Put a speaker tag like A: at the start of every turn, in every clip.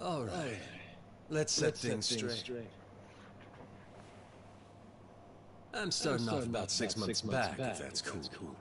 A: All right. Let's set things straight. I'm starting off about 6 months back, if that's cool.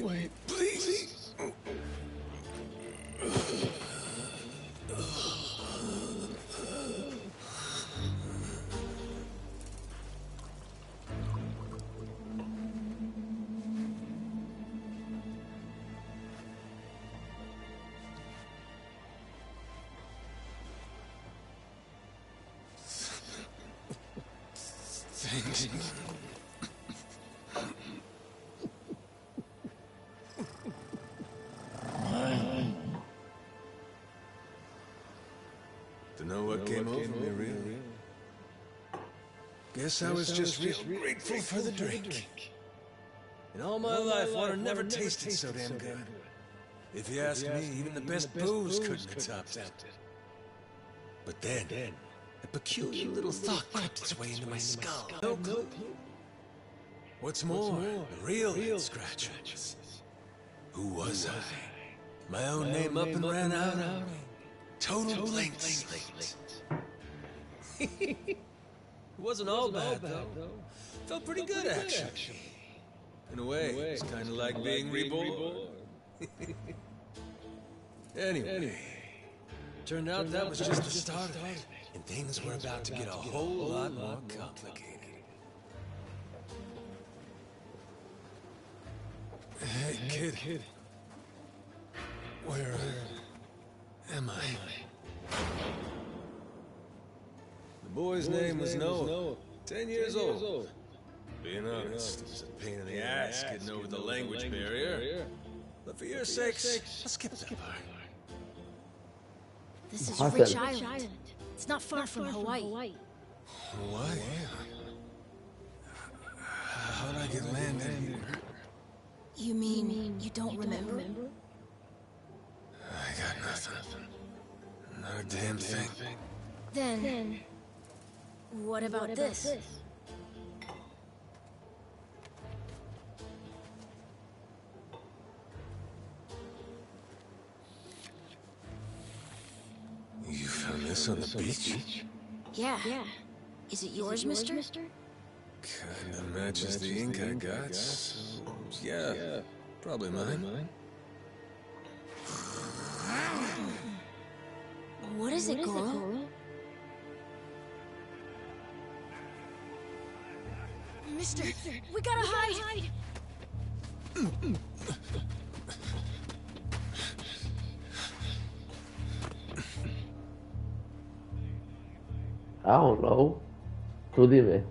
A: Wait, please. Thanks. Know what came over me, really? Guess I was just real grateful for the drink. In all my life, water never tasted so damn good. If you ask me, even the best booze couldn't have topped it. But then, a peculiar little thought crept its way into my skull. No clue. What's more, the real head-scratcher was, who was I? My own name up and ran out. Total blank slate. It wasn't all bad, though. Felt pretty good, actually. In a way, it's kind of like being reborn. Anyway, turned out that was just the start of it, and things were about to get a whole lot more complicated. Hey, kid. Where am I? The boy's name was Noah. 10 years old. Being honest, it was a pain in the ass getting over the language barrier. But for your sakes, I'll skip that part.
B: This is Rich Island. It's not far from Hawaii.
A: Hawaii? How'd I get landed here?
B: You mean you don't remember?
A: I got nothing. Not a damn thing.
B: Then, what about this?
A: You found this on the beach?
B: Yeah. Is it yours, mister?
A: Kinda matches the ink I got. So, yeah, probably mine.
B: What is it, Goro? Mister, we gotta hide!
C: I don't know. Tú dime.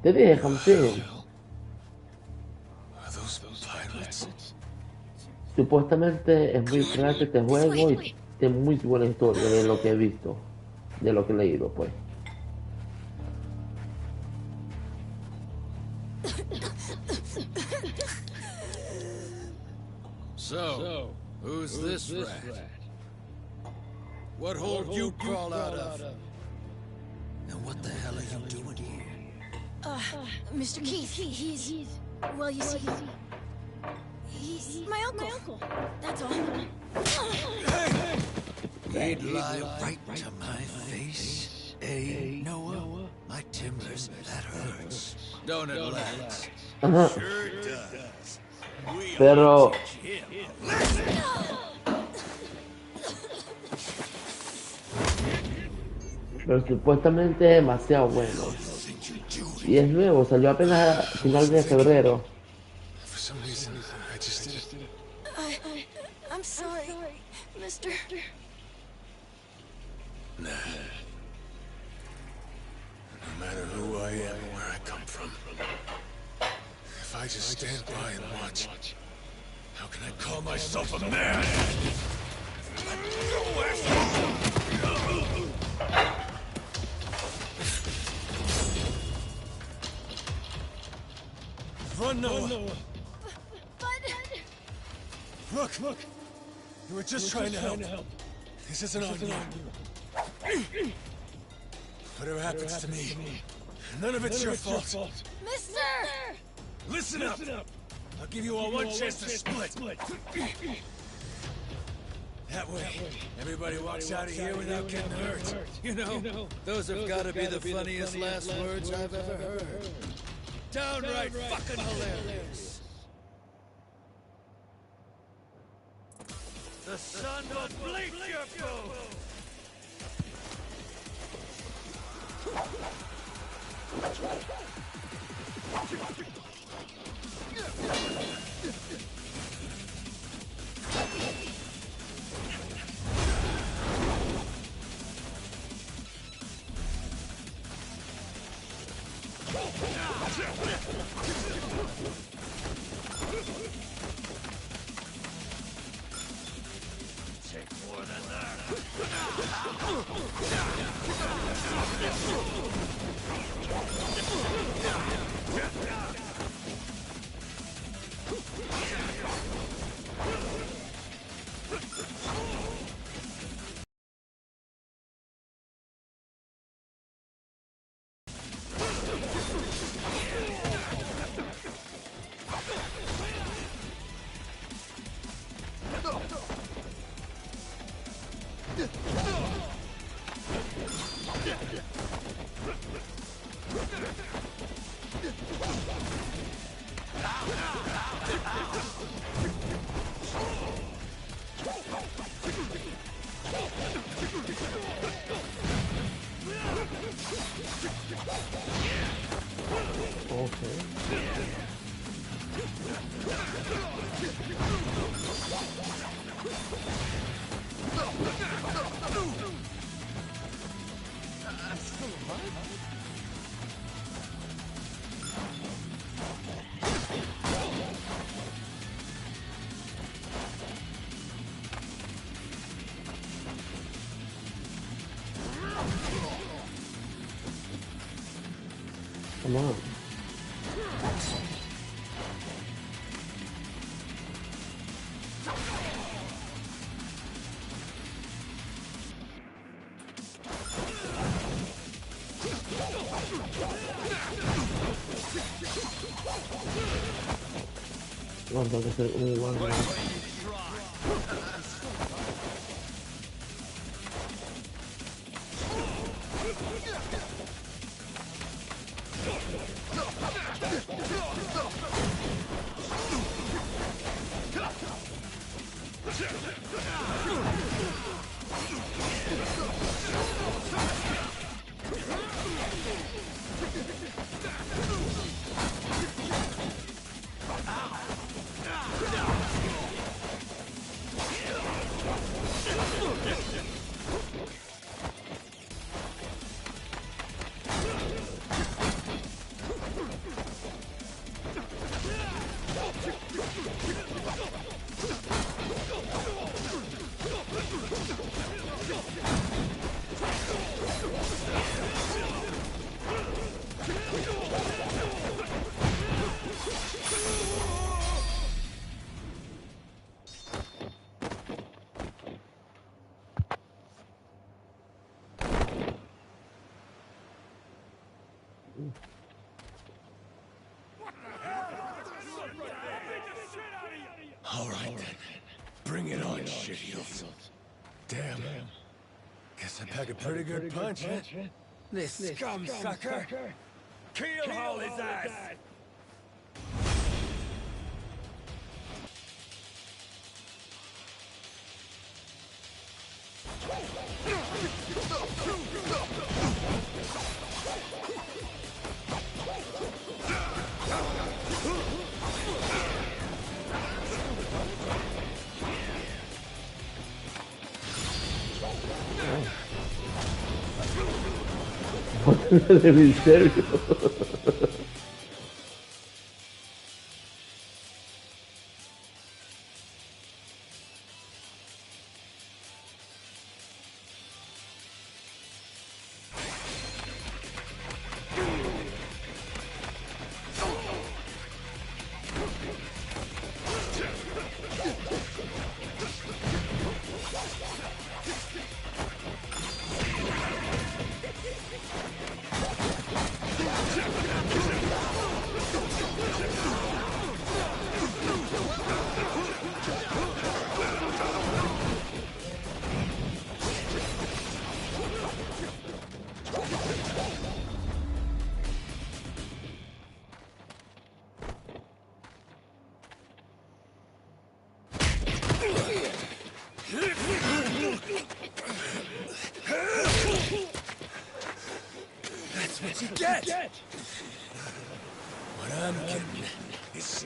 C: Te dije, campeón.
A: Are those pirates?
C: Supuestamente es muy crack este juego y tiene muy buena historia de lo que he visto, de lo que he leído, pues.
A: So, who's this rat? What hole you crawl out of? And what the hell are you doing here?
B: Mr. Keith, he's... Well, you see... He's my uncle. That's all.
A: He'd lie right to my face. Noah? My timbers, that hurts. Don't it, lads? Sure does.
C: Pero pero supuestamente es demasiado bueno. Y es nuevo, salió apenas a final de febrero.
A: For some reason, I just did it.
B: I'm sorry, mister.
A: Nah. No matter who I am or where I come from, if I just stand by and watch, how can I call myself a man? Run, Noah!
B: But...
A: Look! You were just trying to help. This isn't on you. Whatever happens to me, none of it's your fault.
B: Mister!
A: Listen up! I'll give you all one chance to split. That way, everybody walks out of here without getting hurt.
D: You know, those have got to be the funniest last words I've ever heard. Downright fucking hilarious. The sun will bleach your bones. Take more than that.
C: Come on. No, tengo que hacer un igual.
A: All right then. Bring it on, shit heels. Damn. Guess I pack a pretty good punch, huh?
D: This scum sucker. Keelhaul his ass.
C: ¿En serio?
A: That's what you get! What I'm getting is...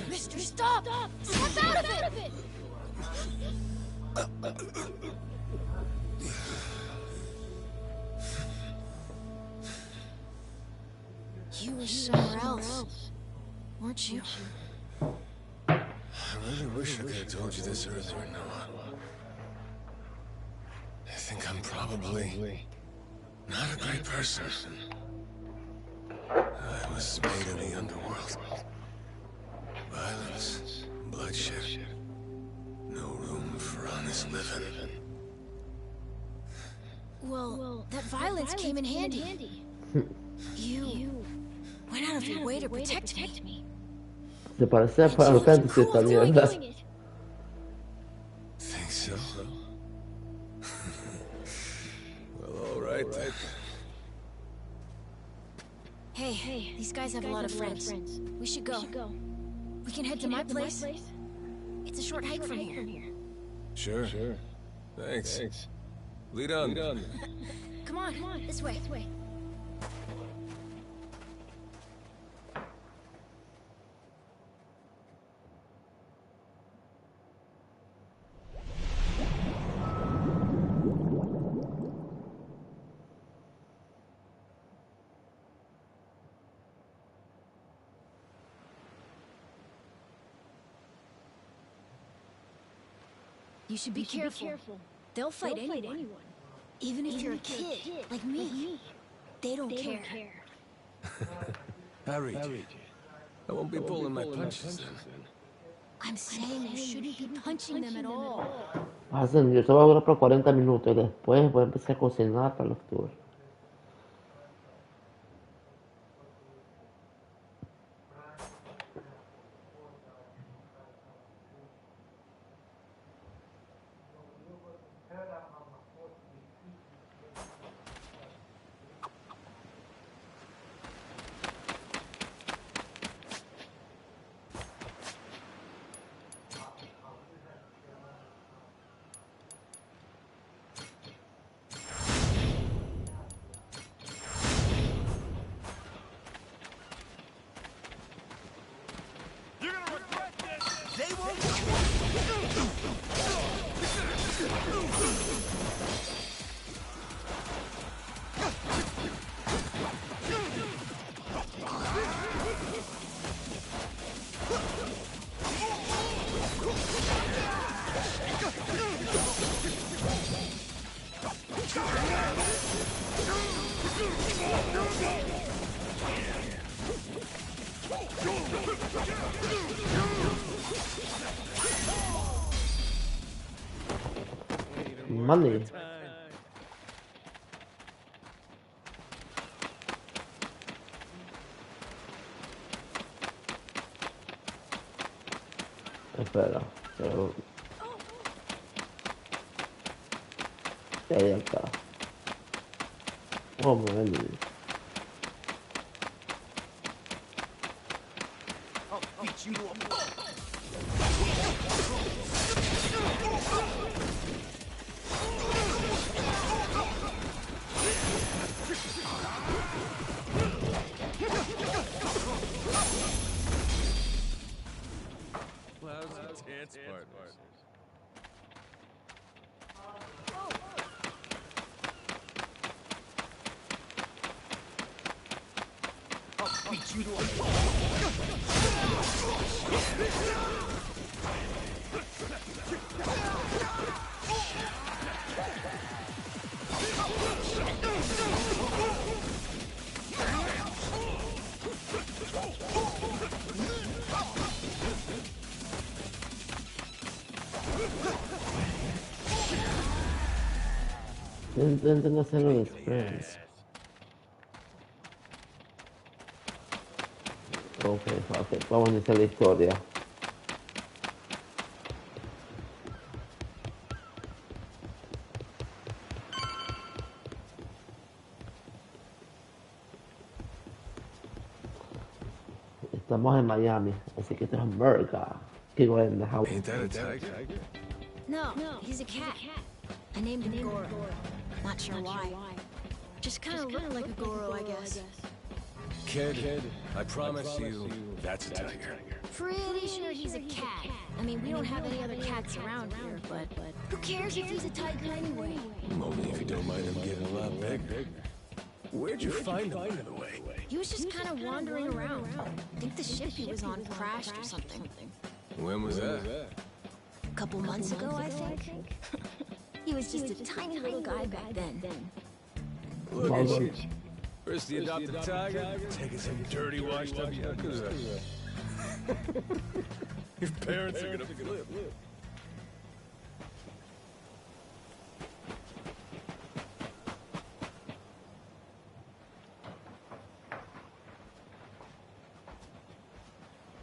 B: Mister, stop! Snap out of it! You were somewhere else, weren't you?
A: I really wish I could have told you this earlier, Noah. I think I'm probably not a great person. I was made in the underworld. Violence, bloodshed. No room for honest living.
B: Well, that violence came in handy. You went out of your way to protect me.
C: Se parece a Final Fantasy esta mierda.
A: Think so? Well, all right then.
B: Hey, these guys have a lot of friends. We should go. We can head to my place. It's a short hike from here.
A: Sure. Thanks. Lead on.
B: Come on, this way. You should be careful. They'll fight anyone. Even if you're a kid, like me. They don't care.
A: I read you. I won't be pulling my punches then.
B: I'm saying you shouldn't be punching them at all.
C: Hacen, eso va a durar por 40 minutos y después voy a empezar a cocinar para los tours. Money. Espera. ¿Qué hay acá? Vamos a ver.
A: Dance partners.
C: Intenten hacerlo después. Ok, vamos a iniciar la historia. Estamos en Miami, así que esto es America. Que go in the house.
A: Ain't that a tiger?
B: No, he's a cat. I named him Goro. Not sure why. Just kind of looked like a Goro, I guess.
A: Kid, I promise you, that's a tiger.
B: Pretty sure he's a cat. I mean, we don't have any other cats around here, but who cares if he's a tiger anyway?
A: Only if you don't mind him getting a lot bigger. Where'd you find him, by the way?
B: He was just kind of wandering around. I think the ship he was on crashed or something.
A: When was that?
B: A couple months ago, I think. He was just a tiny little guy back then.
A: Look at you. First you adopt a tiger, taking some dirty washed up yakuza. Your parents are gonna flip.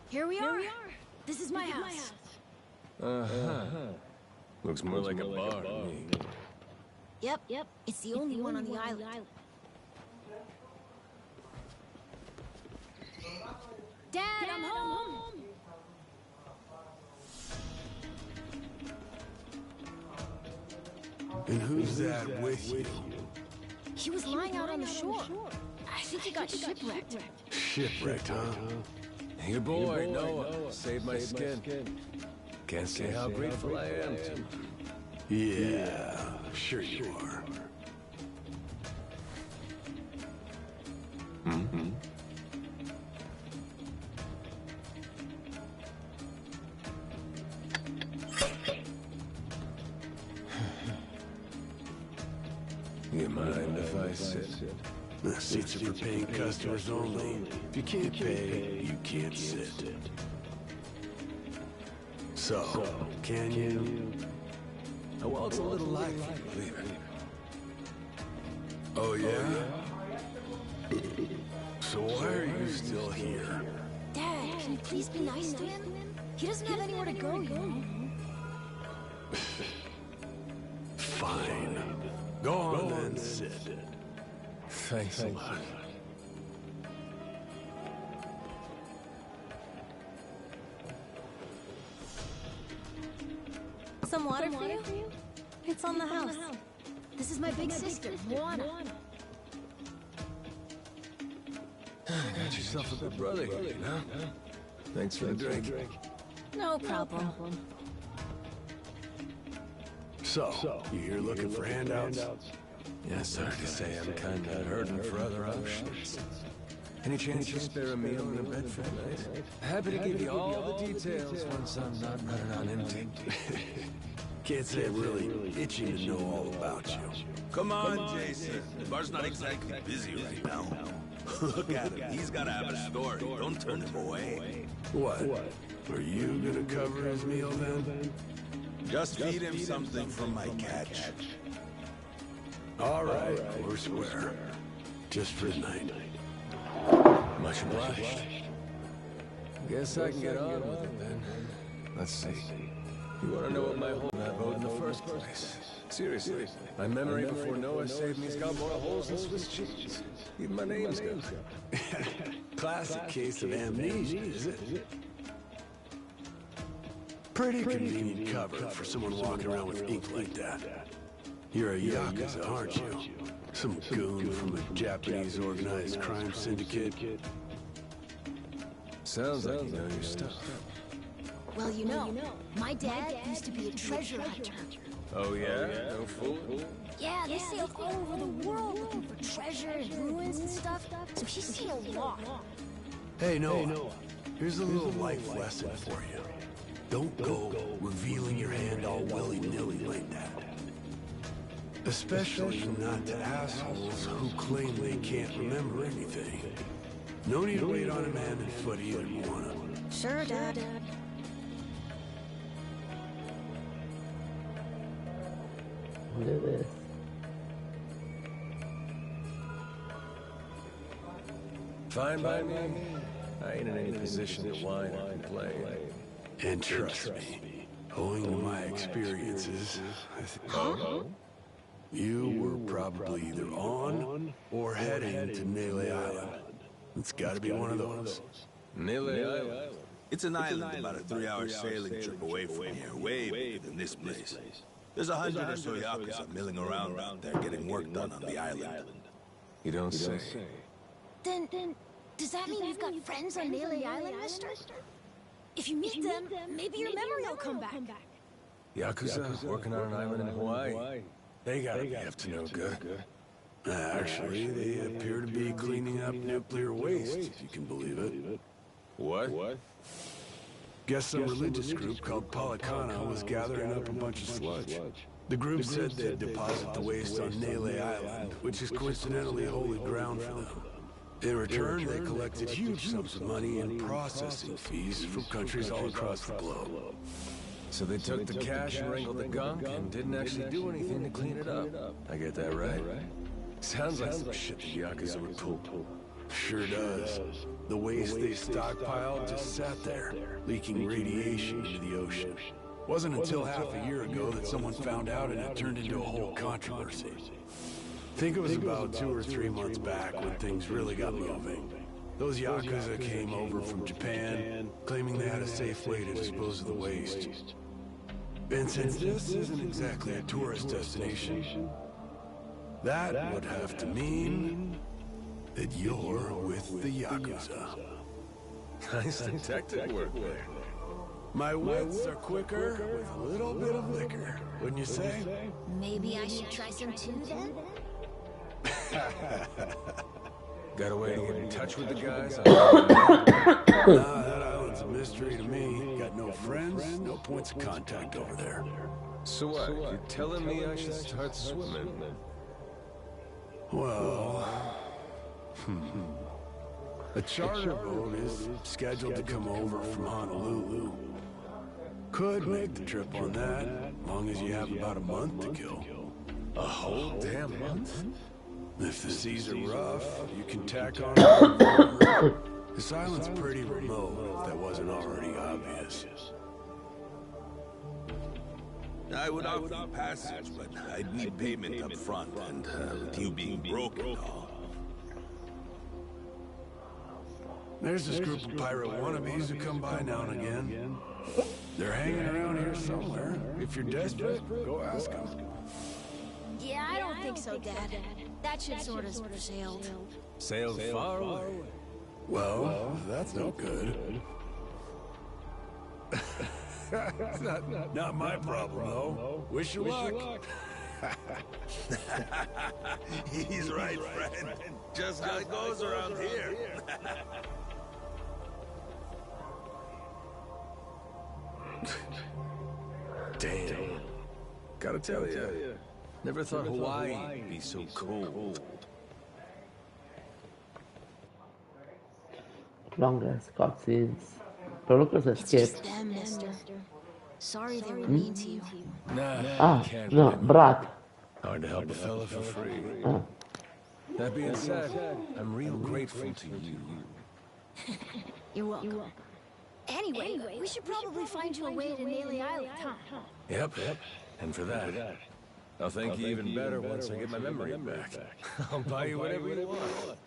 B: Here we are. This is my house.
A: Uh-huh. Looks more like a bar to me.
B: Yep. It's the only one on the island. Dad, I'm home!
A: And who's that with you?
B: He was lying out on the shore. I think he got shipwrecked.
A: Shipwrecked, huh? Your boy, Noah, saved my skin. Can't say how grateful I am to him. Yeah, sure you are. Mm-hmm. You mind if I sit? The seats are for paying customers only. If you can't pay, you can't sit. So, can you? Oh, well, it's a little likely, believe it. Oh, yeah? So why are you still here?
B: Dad, can you please be nice to him? He doesn't have anywhere to go, you know?
A: Fine. Go on then, sit. Thanks a lot.
B: Some water for you? It's on the house. This is my big sister, Moana.
A: Got yourself a good brother here, you know? Thanks for the drink.
B: No problem.
A: So, you here looking for handouts? Yeah, sorry to say I'm kinda hurting for other options. Any chance you spare a meal and a bed for the night? Happy to give you all the details once I'm not running on empty. Can't say I'm really itching to know all about you.
E: Come on, Jason. The bar's not exactly busy right now. Look at him. He's gotta have a story. Don't turn him away.
A: What? Are you gonna cover his meal then?
E: Just feed him something from my catch.
A: All right, we're square. Just for the night. Much obliged. Guess I can get on with it then. Let's see. You want to know what my whole vote in the first place? Seriously, my memory before Noah saved me's got more holes than Swiss cheese. Even my name's gone.
E: Classic case of amnesia, is it? Pretty convenient cover for someone walking around with ink like that. You're a Yakuza, aren't you? Some goon from a Japanese organized crime syndicate.
A: Sounds like you know your stuff.
B: Well, you know, my dad used to be a treasure hunter.
A: Oh yeah? No fool?
B: Yeah, they sailed all over the world looking for treasure and ruins and stuff, so he's seen a lot.
E: Hey, Noah, here's a little life lesson for you. Don't go revealing your hand all willy-nilly like that. Especially not to assholes who claim they can't remember anything. No need to wait on a man and foot either, Moana.
B: Sure, Dad.
C: Look at this.
A: Fine by me. I ain't in any position to whine or complain.
E: And trust me, owing to my experiences, you were probably either on or heading to Nele Island. It's gotta be one of those.
A: Nele Island?
E: It's an island about a 3-hour sailing trip away from here, way bigger than this place. There's 100 or so Yakuza milling around out there getting work done on the island.
A: You don't say.
B: Then, does that mean you've got friends on Nele Island, mister? If you meet them, maybe your memory will come back.
A: Yakuza working on an island in Hawaii? They gotta be up to no good.
E: Actually, they appear to be cleaning up nuclear waste, if you can believe it.
A: What?
E: Guess some religious group called Policana was gathering up a bunch of sludge. The group said they'd deposit the waste on Nele Island, which is coincidentally holy ground for them. In return, they collected huge sums of money in processing fees from countries all across the globe.
A: So they took the cash and wrangled the gunk and didn't actually do anything to clean it up. I get that right? Sounds like some shit the Yakuza would pull.
E: Sure does. The waste they stockpiled just sat there, leaking radiation into the ocean. Wasn't until half a year ago that someone found out and it turned into a whole controversy. Think it was about 2 or 3 months back when things really got moving. Those Yakuza came over from Japan, claiming they had a safe way to dispose of the waste. And since this isn't exactly a tourist destination, that would have to mean that you're with the Yakuza.
A: Nice detective work there.
E: My wits are quicker with a little bit of liquor, wouldn't you say?
B: Maybe I should try some too, then?
A: Got a way to get in touch with the guys?
E: Nah, that island's a mystery to me. Got no friends, no points of contact over there.
A: So what? You're telling me I should start swimming?
E: Well... A charter boat is scheduled to come over from Honolulu. Could make the trip on that, long as you have about a month to kill.
A: A whole damn month?
E: If the seas are rough, you can tack on. This island's pretty remote, if that wasn't already obvious. I would offer you passage, but I'd need payment up front, and with you being broke and all. There's this group of pirate wannabes who come by now and again. They're hanging around here somewhere. If you're desperate, go ask them.
B: Yeah, I don't think so, Dad. That ship sort of sailed.
A: Sailed far away.
E: Well, that's no good. Not my problem, though. Wish you luck. He's right, friend. Just how it goes around here.
A: Damn. Gotta tell you, never thought Hawaii would be so cold.
C: Long ass cutscenes. Pero look at the
B: It's
C: skip.
B: just them, mister. Sorry they were mean to you.
C: Ah, no, brat.
A: Hard to help a fella for free.
C: Ah.
A: That being said, I'm real grateful to you.
B: You're welcome. Anyway, we should probably find you a way to Naily Island, huh?
A: Yep. And for that, I'll thank you even better once I get my memory back. I'll buy you whatever you want.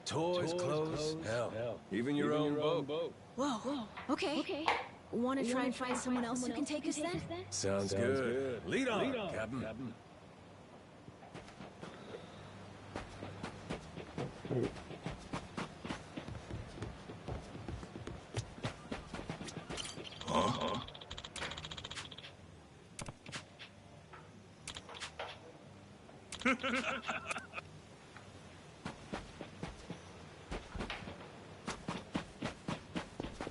A: Toys, clothes, hell, even your own boat.
B: Whoa. Okay. Want to try and find someone else who can take us then?
A: Sounds good. Lead on, Captain.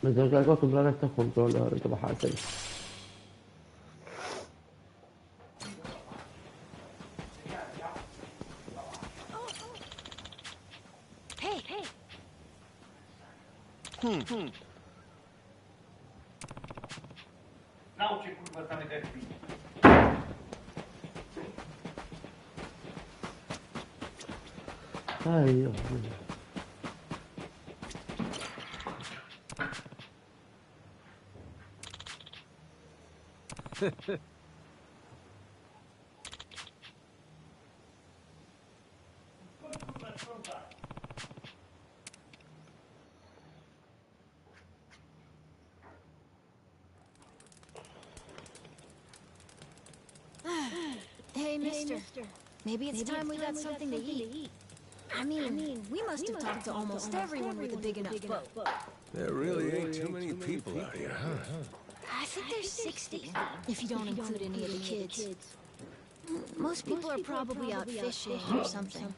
C: Me tengo que acostumbrar a estos controles ahora que vas a hacer.
B: Hey.
F: Nauczy kurwa same te drzwi.
C: Ay, Dios mío.
B: Hey, mister. Maybe it's time we got something to eat. I mean, we must have talked to almost everyone with a big enough boat.
A: There really ain't too many people out here, huh?
B: I think there's 60, if you don't include any of the kids. Most people are probably out fishing or something.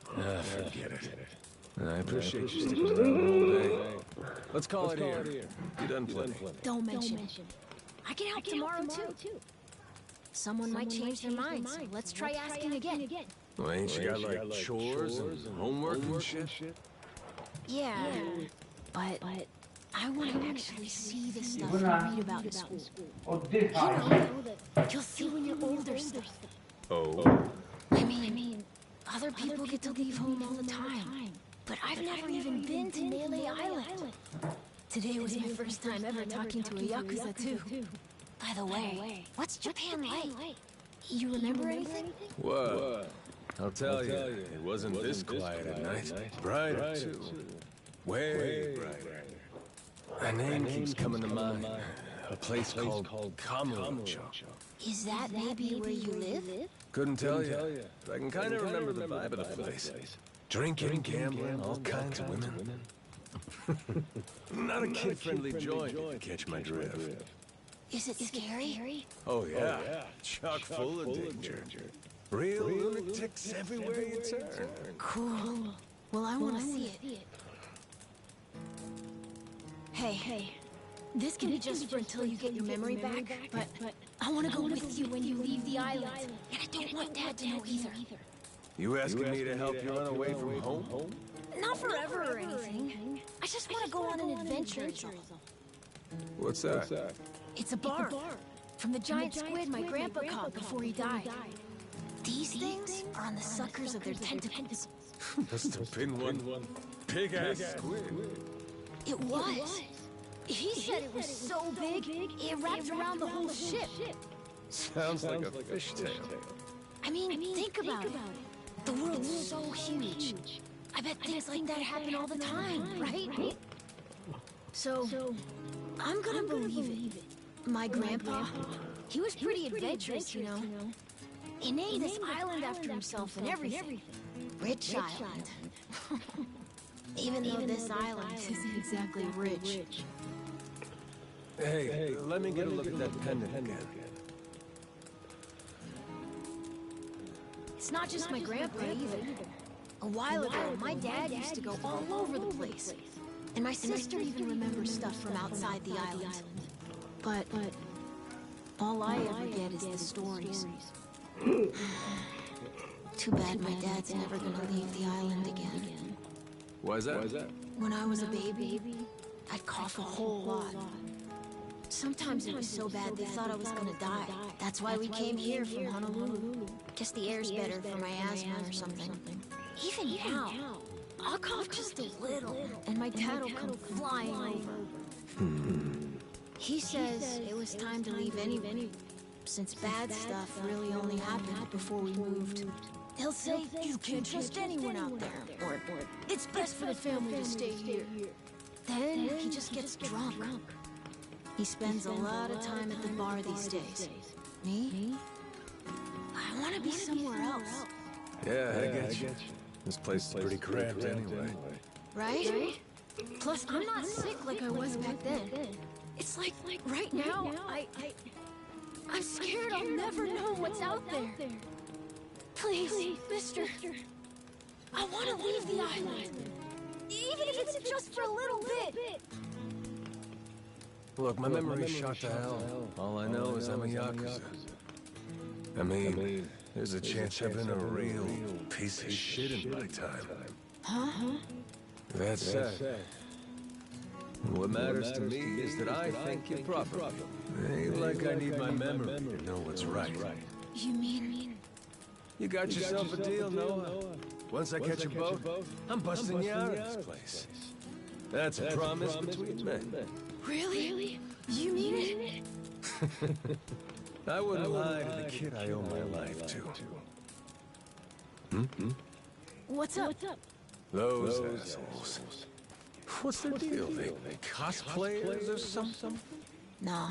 A: Forget it. I appreciate you sticking around the whole day. Let's call it here. You done plenty.
B: Don't mention it. I can help tomorrow, too. Someone might change their mind, so let's try asking again.
A: Well, ain't you got, like, chores and homework and shit?
B: Yeah, but I want to actually see the stuff you read about in school. You know, you'll see when you're older stuff.
A: Oh?
B: I mean, other people get to leave home all the time. But I've never even been to Naily Island. Today was my first time ever talking to a Yakuza, too. By the way, what's Japan like? You remember anything?
A: What? I'll tell you, it wasn't this quiet at night. Brighter, too. Way brighter. A name keeps coming to mind. A place called Kamurocho.
B: Is that maybe where you live?
A: Couldn't tell you, but I can kind of remember the vibe of the place. Drinking, gambling, all kinds of women. Not a kid-friendly joint, if you catch my drift.
B: Is it scary?
A: Oh yeah, chock full of danger. Real lunatics everywhere you turn.
B: Cool. Well, I want to see it. Hey. This can be just for until you get your memory back, but I want to go with you when you leave the island. And I don't want Dad to know either.
A: You asking me to help you run away from home?
B: Not forever or anything. I just want to go on an adventure.
A: What's that?
B: It's a bar. From the giant squid my grandpa caught before he died. These things are on the suckers of their tentacles.
A: Must have been one big-ass squid.
B: It was. He said it was so big, it wrapped around the whole ship.
A: Sounds like a fishtail.
B: I mean, think about it. The world's so huge. I bet things like that happen all the time, right? So, I'm gonna believe it. My grandpa, he was pretty adventurous, you know. He named this island after himself and everything. Rich Island. Even though this island isn't exactly rich.
A: Hey, let me get a look at that pendant again.
B: It's not just my grandpa either. A while ago, my dad used to go all over the place. And my sister even remembers stuff from outside the island. But all I ever get is the stories. Too bad my dad's never gonna leave the island again.
A: Why's that?
B: When I was a baby, I'd cough a whole lot. Sometimes it was so bad they thought I was gonna die. That's why we came here from Honolulu. Guess the air's better for my asthma or something. Even now, I'll cough just a little, and my dad will come flying over. He says it was time to leave anyway, since bad stuff really only happened before we moved. He'll say you can't trust anyone out there, or it's best for the family to stay here. Then he just gets drunk. He spends a lot of time at the bar these days. Me? I want to be somewhere else.
A: Yeah, I get you. This place is pretty cramped anyway.
B: Right? Plus, I'm not sick like I was back then. It's like right now, I'm scared I'll never know what's out there. Please, mister. I want to leave the island. Even if it's just for a little bit.
A: Look, my memory's shot to hell. All I know is I'm a Yakuza. I mean, there's a chance I've been a real piece of shit in my time.
B: Huh?
A: That said, what matters to me is that I think you're proper. Ain't like I need my memory to know what's right.
B: You mean?
A: You got yourself a deal, Noah. Once I catch a boat, I'm busting you out of this place. That's a promise between men.
B: Really? You mean it?
A: I wouldn't lie to the kid I owe my life to.
B: What's up?
A: Those assholes. What's their deal? They cosplayers or something?
B: No,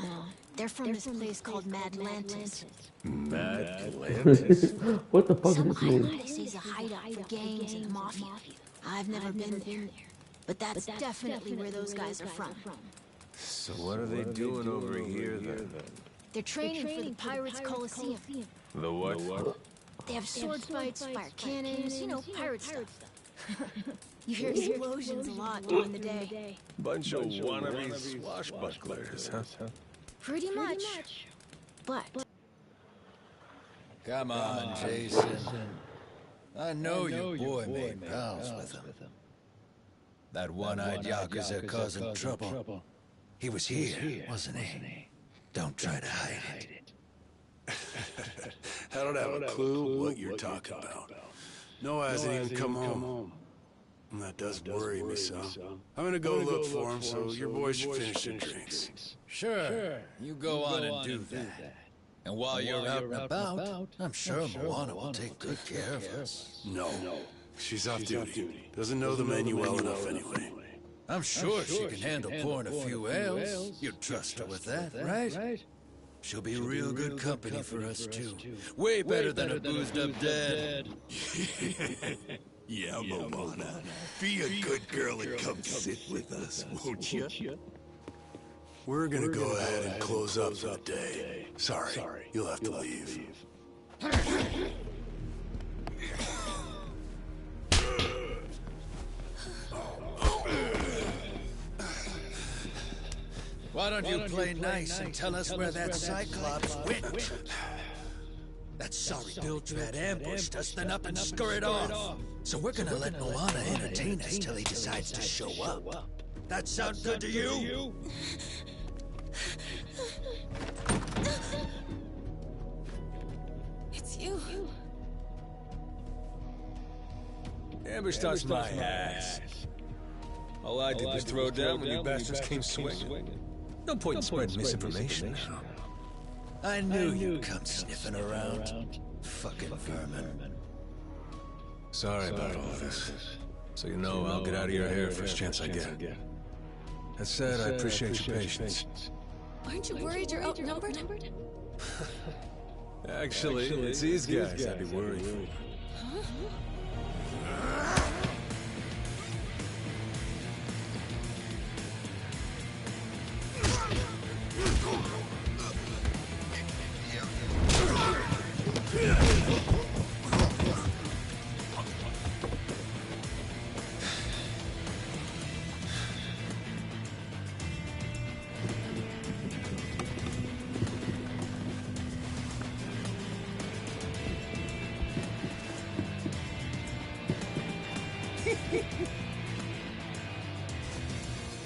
B: they're from this place called Madlantis.
A: Madlantis?
C: What the fuck
B: Some
C: does this mean?
B: island is a hideout for gangs and the mafia. I've never been there, but that's definitely where those guys are from.
A: So what are they doing over here then?
B: They're training for the Pirates Coliseum.
A: The what?
B: They have sword fights, fire cannons, you know, pirate stuff. You hear explosions a lot during the day.
A: Bunch of wannabe swashbucklers, huh?
B: Pretty much. But
D: Come on, Jason. I know your boy made pals with him. That one-eyed Yakuza causing trouble. He was here, wasn't he? Don't try to hide it.
E: I don't have a clue what you're talking about. Noah hasn't even come home. And that does worry me some. I'm gonna go look for him, so your boys should finish their drinks.
D: Sure, you go on and do that. And while you're out and about, I'm sure Moana will take good care of us.
E: No, she's off duty. Doesn't know the menu well enough anyway.
D: I'm sure she can handle pouring a few ales. You'd trust her with that, right? She'll be real good company for us, too. Way better than a boozed-up dad.
E: Yeah, Moana. Be a good girl and come sit with us, won't you? We're gonna go ahead and close up for the day. Sorry, you'll have to leave.
D: Why don't you play nice and tell us where that Cyclops went? That sorry Biltrat ambushed us, then up and scurried off. So we're gonna let Moana entertain us till he decides to show up. That sound good to you?
B: it's you.
A: Ambushed us my ass. All I did was throw down when you bastards came swinging. No point in spreading misinformation now.
D: I knew you'd come sniffing around. Fucking vermin.
A: Sorry about all this. So you know I'll get out of your hair first chance I get. That said, I appreciate your patience.
B: Aren't you worried you're outnumbered?
A: Actually, it's these guys I'd be worried for.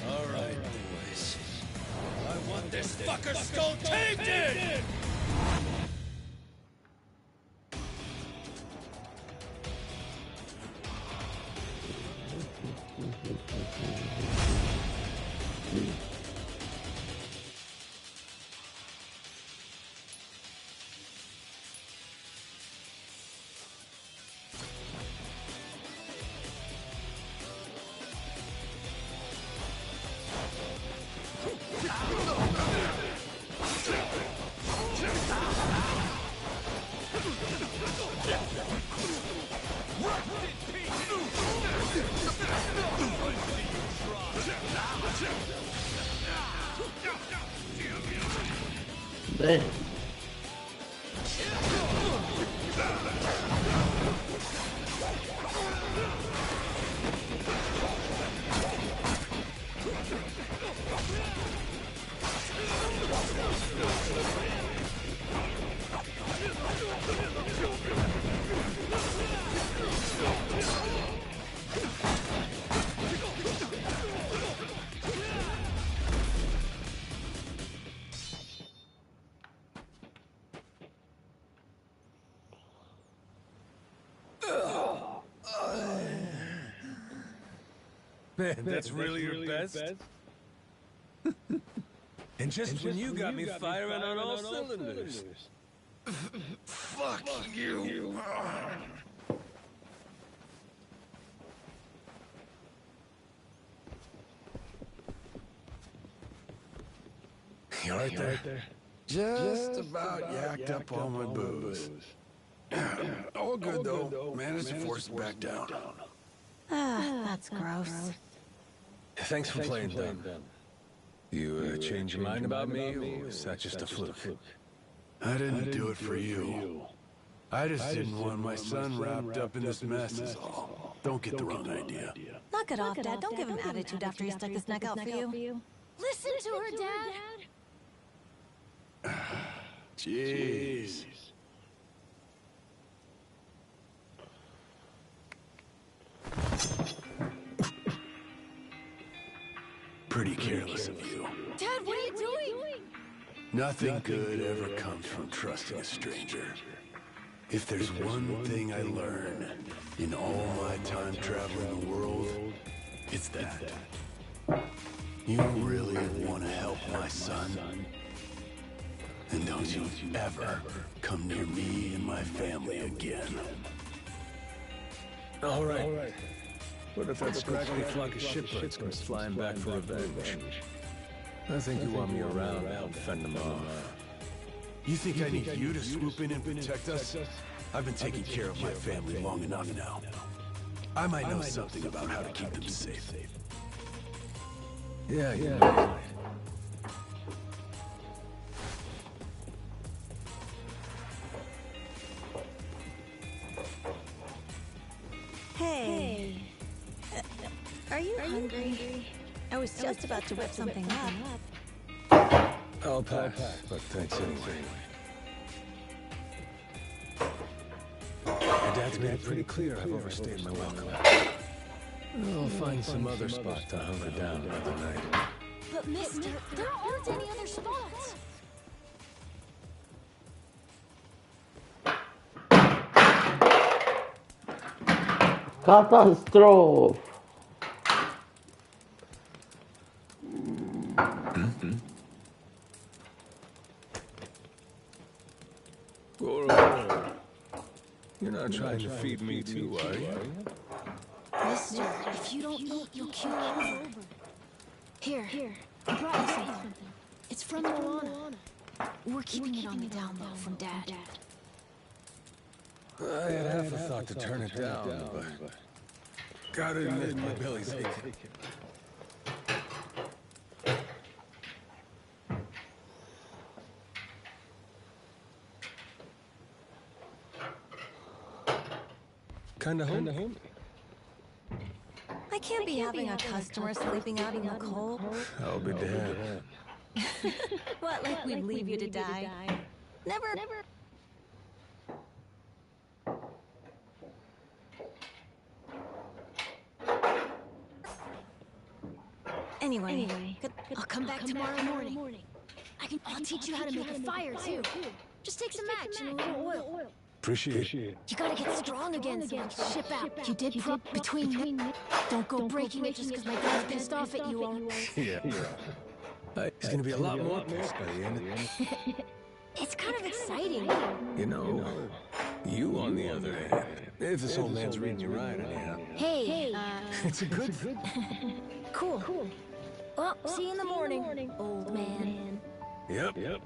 D: All right, boys. I want this fucker skull tainted!
C: Damn.
A: Man, that's really your best? And just when you got me firing on all cylinders.
E: Fuck you.
A: You alright there?
E: Just about yacked up on my booze. All good though. Managed to force it back down.
B: Ah, that's gross.
A: Thanks for playing dumb. You change your mind about me, or is that just a fluke?
E: I didn't do it for you. I just didn't want my son wrapped up in this mess is all. Don't get the wrong idea.
B: Knock it off, Dad. Don't give him attitude after he stuck his neck out for you. Listen to her, Dad.
E: Jeez. Pretty careless of you.
B: Dad, what are you doing?
E: Nothing good ever comes from trusting a stranger. If there's one thing I learned in all my time traveling the world, it's that. You really want to help my son? And don't you ever come near me and my family again.
A: All right. What if that scraggly flock of shitbirds comes flying back for revenge? I think you want me around to help fend them off.
E: You think I need you to swoop in and protect us? I've been taking care of my family long enough now. I might know something about how to keep them safe.
A: Yeah, you might.
B: Hey. Are you hungry? I was just about to whip something up.
A: I'll pass, but thanks anyway. Your dad's made it pretty clear I've overstayed my welcome. I'll find some other spot to hunker down another night.
B: But mister, there aren't any other spots.
C: Catastrophe.
A: You're not trying to feed me too, are you?
B: Mister, if you don't eat, you'll keel over. Here, I brought you something. It's from Moana. We're keeping it on the down low from Dad.
A: I had half a thought to turn it down, but gotta admit my belly's aching. Kinda home.
B: I can't be having a customer sleeping out in the cold.
A: I'll be damned.
B: What, like we'd leave you to die? Never. Anyway, I'll come back tomorrow morning. I'll teach you how to make a fire, too. Just take some match and a little oil.
A: Appreciate it.
B: You gotta get strong again so we can ship out. You did prop between. Don't go breaking it just because my dad's pissed off at you.
A: Yeah. He's gonna be a lot more pissed by the end.
B: It's kind of exciting.
A: You know, you on the other hand, if this old man's reading you right, anyhow.
B: Hey,
A: It's a good thing.
B: cool. Well, see you in the morning, old man.
A: Yep.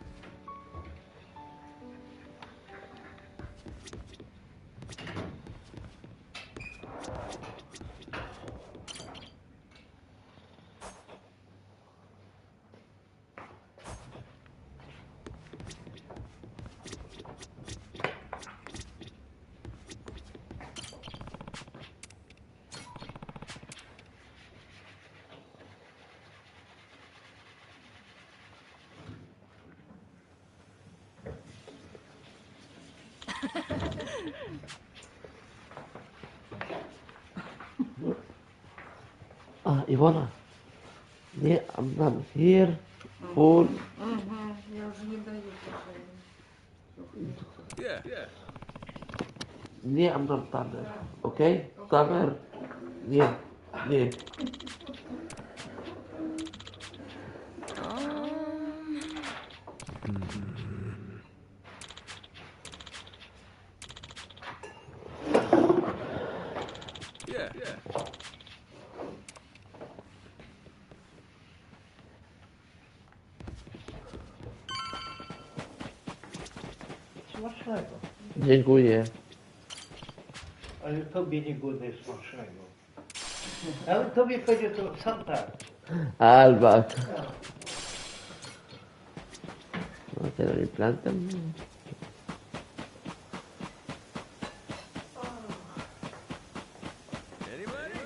C: Ivana, yeah, I'm not here for...
F: Я уже не даю
A: Yeah, yeah.
C: Yeah, I'm not Tanner, okay? Tanner, yeah, yeah.
A: Yeah, yeah.
G: Smacznego.
C: Dziękuję.
G: Ale tobie nie będzie smacznego. Ale tobie będzie to sam tak.
C: Albert. No, te lo implantan.
A: Anybody?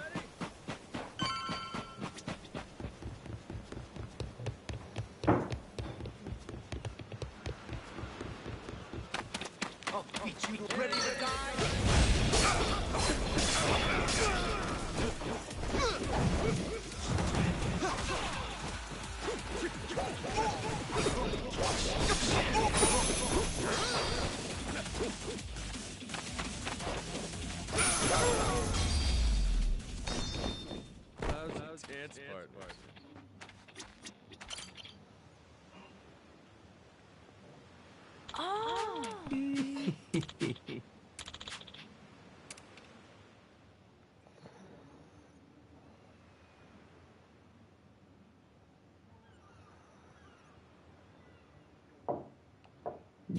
A: That was Ant's part.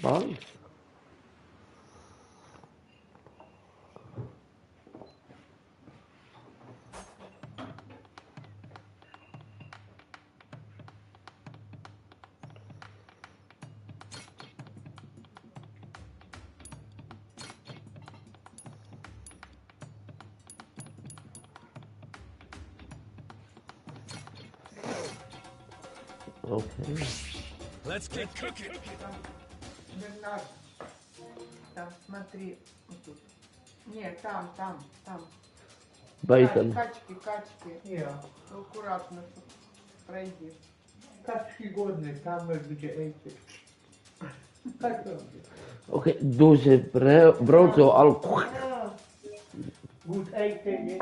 C: Bugs. Okay.
A: Let's get cooking.
F: Бернард, там смотри, вот тут. Нет, там.
C: Bacon.
F: Качки.
G: Ja.
F: Аккуратно пройди.
G: Kaczki głodne, tam gdzie ejcie. Tak robię.
C: Okay, duże brood zo al...
G: Goed eten, nie?